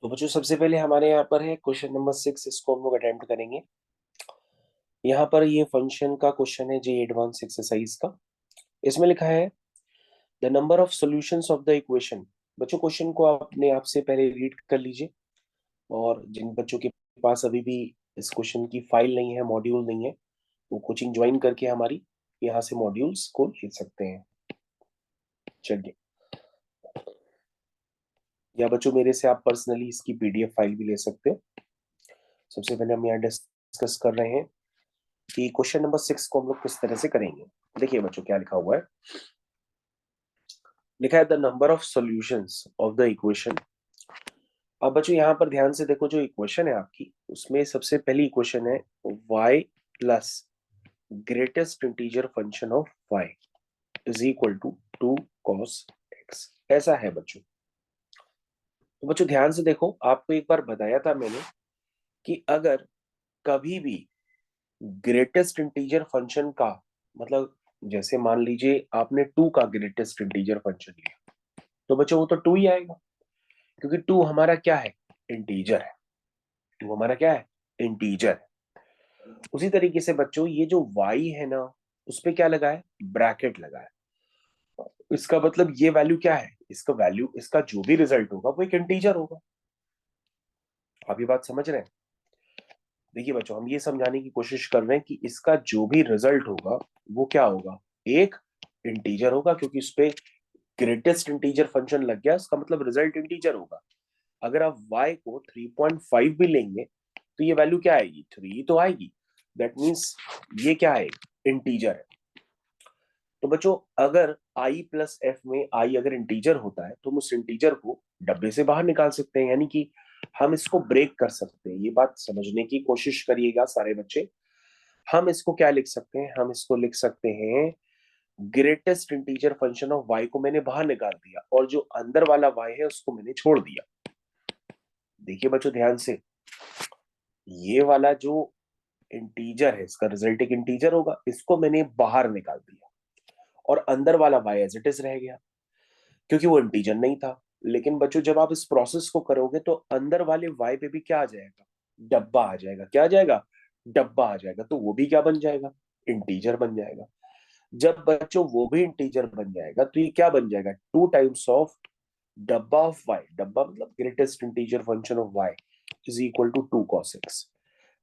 तो बच्चों सबसे पहले हमारे यहाँ पर है क्वेश्चन नंबर 6। इसको हम लोग अटेम्प्ट करेंगे। यहाँ पर ये फंक्शन का क्वेश्चन है, जे एडवांस एक्सरसाइज का। इसमें लिखा है the number of solutions of the equation. बच्चों क्वेश्चन को आप अपने आप से पहले रीड कर लीजिए, और जिन बच्चों के पास अभी भी इस क्वेश्चन की फाइल नहीं है, मॉड्यूल नहीं है, वो कोचिंग ज्वाइन करके हमारी यहाँ से मॉड्यूल्स को ले सकते हैं। चलिए, या बच्चों मेरे से आप पर्सनली इसकी पीडीएफ फाइल भी ले सकते हो। सबसे पहले हम यहाँ डिस्कस कर रहे हैं कि क्वेश्चन नंबर 6 को हम लोग किस तरह से करेंगे। देखिए बच्चों क्या लिखा हुआ है। लिखा है the number of solutions of the equation. अब बच्चों यहाँ पर ध्यान से देखो, जो इक्वेशन है आपकी, उसमें सबसे पहली इक्वेशन है y plus greatest integer function of y is equal to 2 cos x। ऐसा है बच्चों। तो बच्चों ध्यान से देखो, आपको एक बार बताया था मैंने कि अगर कभी भी ग्रेटेस्ट इंटीजर फंक्शन का मतलब, जैसे मान लीजिए आपने 2 का ग्रेटेस्ट इंटीजर फंक्शन लिया, तो बच्चों वो तो 2 ही आएगा, क्योंकि 2 हमारा क्या है, इंटीजर है। 2 हमारा क्या है, इंटीजर है। उसी तरीके से बच्चों ये जो y है ना, उस पे क्या लगा है, ब्रैकेट लगा है। इसका मतलब ये वैल्यू क्या है, इसका वैल्यू, इसका जो भी रिजल्ट होगा वो एक इंटीजर होगा। आप ये बात समझ रहे हैं। देखिए बच्चों, हम ये समझाने की कोशिश कर रहे हैं कि इसका जो भी रिजल्ट होगा वो क्या होगा, एक इंटीजर होगा, क्योंकि उस पे ग्रेटेस्ट इंटीजर फंक्शन लग गया, इसका मतलब रिजल्ट इंटीजर होगा। अगर आप y को 3.5 भी लेंगे तो ये वैल्यू क्या आएगी, 3 तो आएगी। दैट मीन्स ये क्या है, इंटीजर है। तो बच्चों अगर i प्लस एफ में i अगर इंटीजर होता है तो हम उस इंटीजर को डब्बे से बाहर निकाल सकते हैं, यानी कि हम इसको ब्रेक कर सकते हैं। ये बात समझने की कोशिश करिएगा सारे बच्चे। हम इसको क्या लिख सकते हैं, हम इसको लिख सकते हैं greatest integer function of y को मैंने बाहर निकाल दिया, और जो अंदर वाला y है उसको मैंने छोड़ दिया। देखिए बच्चों ध्यान से, ये वाला जो इंटीजर है, इसका रिजल्ट एक इंटीजर होगा, इसको मैंने बाहर निकाल दिया, और अंदर वाला y एज इट इज रह गया, क्योंकि वो इंटीजर नहीं था। लेकिन बच्चों जब आप इस प्रोसेस को करोगे तो अंदर वाले y पे भी क्या आ जाएगा, डब्बा आ जाएगा। क्या आ जाएगा, डब्बा आ जाएगा। तो वो भी क्या बन जाएगा, इंटीजर बन जाएगा। जब बच्चों वो भी इंटीजर बन जाएगा तो ये क्या बन जाएगा, 2 टाइम्स ऑफ डब्बा ऑफ y। डब्बा मतलब greatest integer function of y is equal to 2 cos x।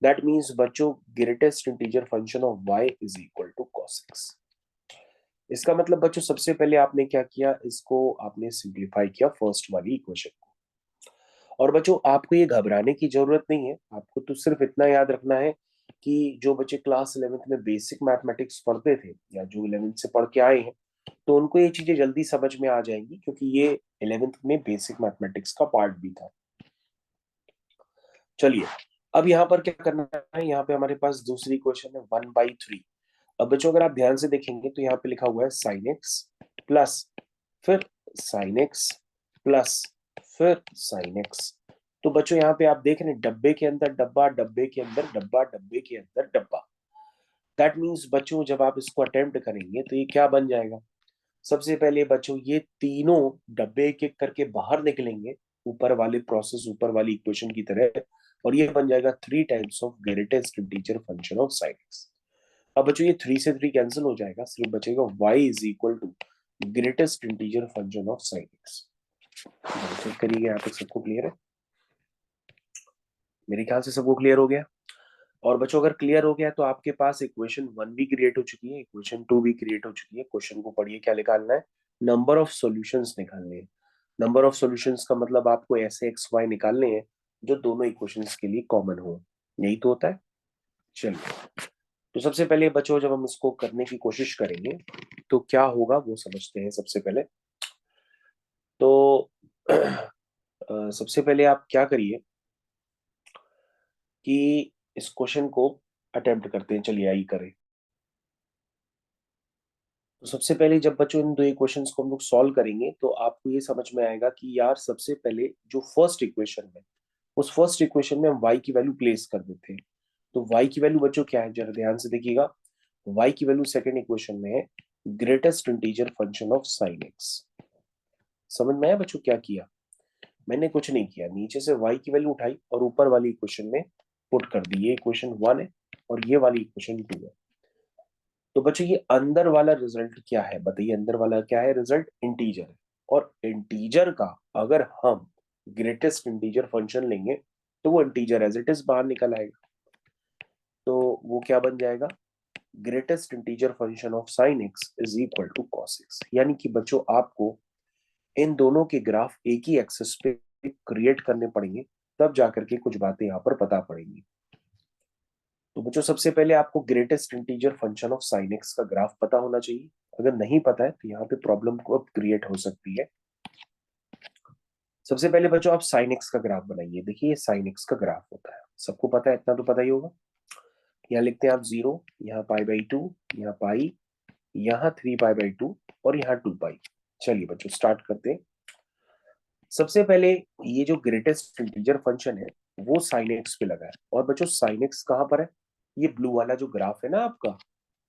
That means बच्चों greatest integer function of y is equal to cos x। इसका मतलब बच्चों सबसे पहले आपने क्या किया, इसको आपने सिंप्लीफाई किया फर्स्ट वाली इक्वेशन को। और बच्चों आपको ये घबराने की जरूरत नहीं है, आपको तो सिर्फ इतना याद रखना है कि जो बच्चे क्लास 11th में बेसिक मैथमेटिक्स पढ़ते थे, या जो 11th से पढ़ के आए हैं, तो उनको ये चीजें जल्दी समझ में आ जाएंगी, क्योंकि ये 11th में बेसिक मैथमेटिक्स का पार्ट भी था। चलिए, अब यहाँ पर क्या करना है, यहाँ पे हमारे पास दूसरी क्वेश्चन है 1/3। अब बच्चों अगर आप ध्यान से देखेंगे तो यहाँ पे लिखा हुआ है साइन एक्स प्लस, फिर साइन एक्स प्लस, फिर साइन एक्स। तो बच्चों यहाँ पे आप देख रहे हैं, डब्बे के अंदर डब्बा, डब्बे के अंदर डब्बा, डब्बे के अंदर डब्बा। दैट मीन्स बच्चों जब आप इसको अटेम्प्ट करेंगे तो ये क्या बन जाएगा, सबसे पहले बच्चों ये तीनों डब्बे एक एक करके बाहर निकलेंगे, ऊपर वाले प्रोसेस, ऊपर वाली इक्वेशन की तरह, और ये बन जाएगा 3 times of greatest integer function of sine x. अब बच्चों ये 3 से 3 कैंसिल हो जाएगा, सिर्फ बचेगा y is equal to greatest integer function of sine x. Check करिए यहाँ तक सबको क्लियर है। मेरे ख्याल से सबको क्लियर हो गया। और बच्चों अगर क्लियर हो गया तो आपके पास इक्वेशन 1 भी क्रिएट हो चुकी है, इक्वेशन 2 भी क्रिएट हो चुकी है। क्वेश्चन को पढ़िए, क्या निकालना है, नंबर ऑफ सॉल्यूशंस निकालने हैं। नंबर ऑफ सॉल्यूशंस का मतलब आपको ऐसे एक्स वाई निकालने हैं जो दोनों इक्वेशंस के लिए कॉमन हो। यही तो होता है। चलिए, तो सबसे पहले बच्चों जब हम इसको करने की कोशिश करेंगे तो क्या होगा वो समझते हैं सबसे पहले। तो सबसे पहले आप क्या करिए कि इस क्वेश्चन को अटेम्प्ट करते हैं। चलिए आई करें। तो सबसे पहले जब बच्चों इन दो इक्वेशंस को हम लोग सॉल्व करेंगे तो आपको ये समझ में आएगा कि यार सबसे पहले जो फर्स्ट इक्वेशन है, उस फर्स्ट इक्वेशन में हम y की वैल्यू प्लेस कर देते हैं। तो y की वैल्यू बच्चों क्या है, जरा ध्यान से देखिएगा। y की वैल्यू सेकंड इक्वेशन में है greatest integer function of sine x. समझ में आया बच्चों क्या किया। मैंने कुछ नहीं किया, नीचे से y की वैल्यू उठाई और ऊपर वाली इक्वेशन में पुट कर दी। ये इक्वेशन 1 है और ये वाली इक्वेशन 2 है। तो बच्चों ये अंदर वाला रिजल्ट क्या है बताइए, अंदर वाला क्या है रिजल्ट? इंटीजर है। और इंटीजर का अगर हम ग्रेटेस्ट इंटीजर फंक्शन लेंगे तो वो इंटीजर एज इट इज बाहर निकल आएगा। तो वो क्या बन जाएगा? Greatest integer function of sine x is equal to cos x. यानी कि बच्चों आपको इन दोनों के ग्राफ एक ही एक्सिस पे क्रिएट करने पड़ेंगे, तब जाकर के कुछ बातें यहाँ पर पता पड़ेंगी। तो बच्चों सबसे पहले आपको greatest integer function of sine x का ग्राफ पता होना चाहिए। अगर नहीं पता है तो यहाँ पे प्रॉब्लम को अब क्रिएट हो सकती है। सबसे पहले बच्चों आप साइन एक्स का ग्राफ बनाइए। देखिए ये साइन एक्स का ग्राफ होता है, सबको पता है, इतना तो पता ही होगा। यहाँ लिखते हैं आप 0, यहाँ π/2, यहाँ पाई, यहाँ 3π/2 और यहाँ 2π। चलिए बच्चों स्टार्ट करते हैं। सबसे पहले ये जो ग्रेटेस्ट इंटीजर फंक्शन है वो साइन एक्स पे लगा है। और बच्चों साइन एक्स कहाँ पर है? ये ब्लू वाला जो ग्राफ है ना आपका,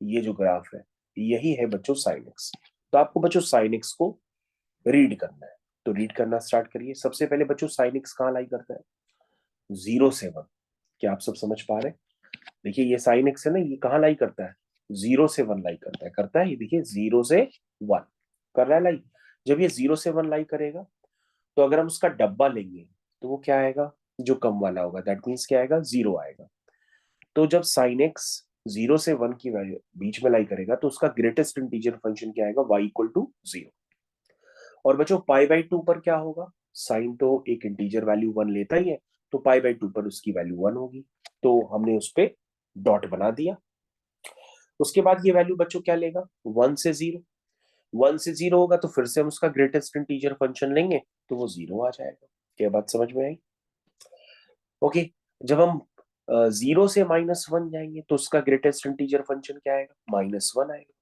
ये जो ग्राफ है यही है बच्चों साइन एक्स। तो आपको बच्चों साइन एक्स को रीड करना है, तो रीड करना स्टार्ट करिए। सबसे पहले बच्चों साइन एक्स कहाँ लाई करता है? 0 से 1। क्या आप सब समझ पा रहे हैं? देखिए ये साइन एक्स है ना, ये कहाँ लाई करता है? 0 से 1 लाई करता है, करता है। ये देखिए 0 से 1 कर रहा है लाई। जब ये 0 से 1 लाई करेगा तो अगर हम उसका डब्बा लेंगे तो वो क्या आएगा? जो कम वाला होगा, दैट मीन्स क्या आएगा? 0 आएगा। तो जब साइन एक्स 0 से 1 की वैल्यू बीच में लाई करेगा तो उसका ग्रेटेस्ट इंटीजर फंक्शन क्या आएगा? y = 0। और बच्चों π/2 पर क्या होगा? साइन तो एक इंटीजर वैल्यू 1 लेता ही है, तो π/2 पर उसकी वैल्यू 1 होगी। तो हमने उस पे डॉट बना दिया। उसके बाद ये वैल्यू बच्चों क्या लेगा? 1 से 0। 1 से 0 होगा तो फिर से हम उसका ग्रेटेस्ट इंटीजर फंक्शन लेंगे तो वो 0 आ जाएगा। क्या बात समझ में आई? ओके। जब हम 0 से -1 जाएंगे तो उसका ग्रेटेस्ट इंटीजर फंक्शन क्या आएगा? -1 आएगा।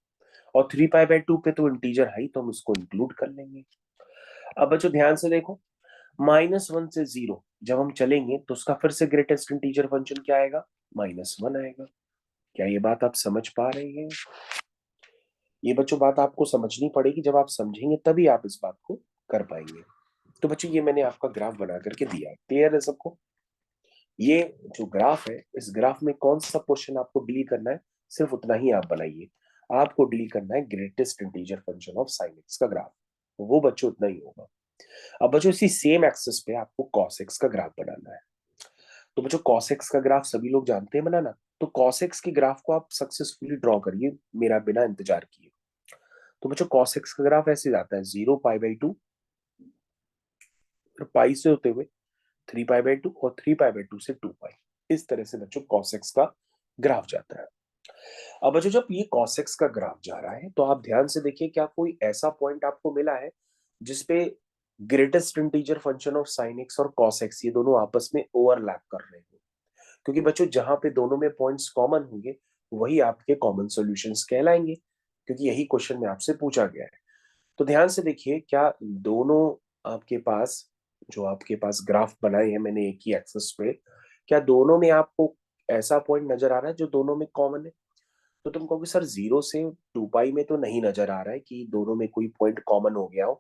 और 3π/2 पे तो इंटीजर है ही, तो हम उसको इंक्लूड कर लेंगे। अब बच्चों ध्यान से देखो, -1 से 0 जब हम चलेंगे तो उसका फिर से ग्रेटेस्ट इंटीजर फंक्शन क्या आएगा? -1 आएगा। क्या ये बात आप समझ पा रहे हैं? ये बच्चों बात आपको समझनी पड़ेगी, जब आप समझेंगे तभी आप इस बात को कर पाएंगे। तो बच्चों ये मैंने आपका ग्राफ बना करके दिया है, क्लियर है सबको? ये जो ग्राफ है, इस ग्राफ में कौन सा क्वेश्चन आपको डील करना है, सिर्फ उतना ही आप बनाइए। आपको डील करना है greatest integer function of sine x का ग्राफ, वो बच्चों उतना ही होगा। अब बच्चों इसी सेम एक्सिस पे आपको कॉस एक्स का ग्राफ बनाना है। तो बच्चों कॉस एक्स का ग्राफ सभी लोग जानते हैं बनाना। तो कॉस एक्स के ग्राफ को आप सक्सेसफुली ड्रॉ करिए मेरा बिना इंतजार किए। तो बच्चों कॉस एक्स का ग्राफ ऐसे जाता है 0 π/2, फिर पाई से होते हुए 3π/2 और 3π/2 से 2π। इस तरह से बच्चों cos x का ग्राफ जाता है। अब बच्चों जब ये cos x का ग्राफ जा रहा है तो आप ध्यान से देखिए, क्या कोई ऐसा पॉइंट आपको मिला है जिसपे greatest integer function of sin x और cos x ये दोनों आपस में ओवरलैप कर रहे हो? क्योंकि बच्चों जहां पे दोनों में पॉइंट्स कॉमन होंगे वही आपके कॉमन सॉल्यूशंस कहलाएंगे, क्योंकि यही क्वेश्चन में आपसे पूछा गया है। तो ध्यान से देखिए, क्या दोनों आपके पास, जो आपके पास ग्राफ बनाए हैं मैंने एक ही एक्सिस पे, क्या दोनों में आपको ऐसा पॉइंट नजर आ रहा है जो दोनों में कॉमन है? तो तुम कहोगे सर 0 से 2π में तो नहीं नजर आ रहा है कि दोनों में कोई पॉइंट कॉमन हो गया हो,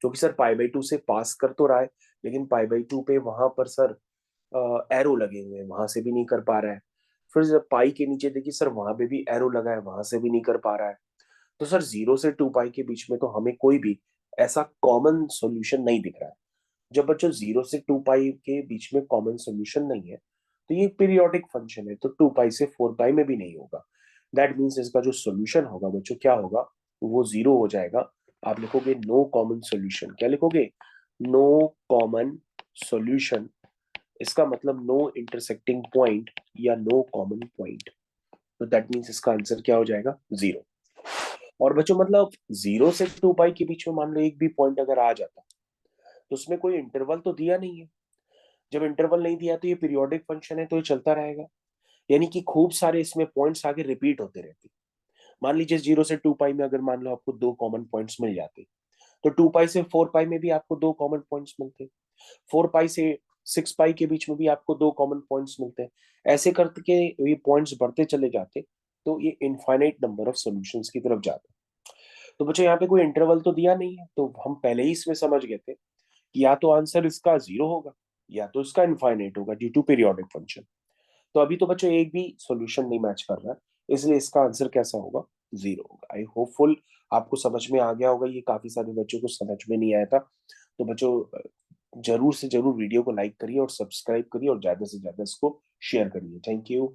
क्योंकि सर π/2 से पास कर तो रहा है, लेकिन π/2 पे वहां पर सर एरो लगे हुए हैं, वहां से भी नहीं कर पा रहा है। फिर जब पाई के नीचे देखिए सर, वहां पे भी एरो लगा है, वहां से भी नहीं कर पा रहा है। तो सर 0 से 2π के बीच में तो हमें कोई भी ऐसा कॉमन सॉल्यूशन नहीं दिख रहा है। जब बच्चों 0 से 2π के बीच में कॉमन सॉल्यूशन नहीं है तो ये पीरियोडिक फंक्शन है, तो 2π से 4π में भी नहीं होगा। दैट मीन्स इसका जो सॉल्यूशन होगा बच्चों क्या होगा? वो 0 हो जाएगा। आप लिखोगे नो कॉमन सॉल्यूशन। क्या लिखोगे? No common solution. इसका मतलब नो इंटरसेक्टिंग पॉइंट या नो कॉमन पॉइंट। तो दैट मीन्स इसका आंसर क्या हो जाएगा? 0। और बच्चों मतलब 0 से 2π के बीच में मान लो एक भी पॉइंट अगर आ जाता तो उसमें कोई इंटरवल तो दिया नहीं है। जब इंटरवल नहीं दिया तो ये पीरियोडिक फंक्शन है, तो ये चलता रहेगा। यानी कि खूब सारे इसमें पॉइंट्स आगे रिपीट होते रहते। मान लीजिए 0 से 2π में अगर मान लो आपको दो कॉमन पॉइंट्स मिल जाते, तो 2π से 4π में भी आपको दो कॉमन पॉइंट्स मिलते, 4π से 6π के बीच में भी आपको दो कॉमन पॉइंट्स मिलते हैं। ऐसे करके ये पॉइंट्स बढ़ते चले जाते, तो ये इनफाइनाइट नंबर ऑफ सॉल्यूशंस की तरफ जाता। तो बच्चों यहाँ पे कोई इंटरवल तो दिया नहीं है, तो हम पहले ही इसमें समझ गए थे या तो आंसर इसका 0 होगा या तो इसका इनफाइनाइट होगा ड्यू टू पीरियोडिक फंक्शन। तो अभी तो बच्चों एक भी सॉल्यूशन नहीं मैच कर रहा है, इसलिए इसका आंसर कैसा होगा, 0 होगा। आई होपफुल आपको समझ में आ गया होगा, ये काफी सारे बच्चों को समझ में नहीं आया था। तो बच्चों जरूर से जरूर वीडियो को लाइक करिए और सब्सक्राइब करिए और ज्यादा से ज्यादा इसको शेयर करिए। Thank you.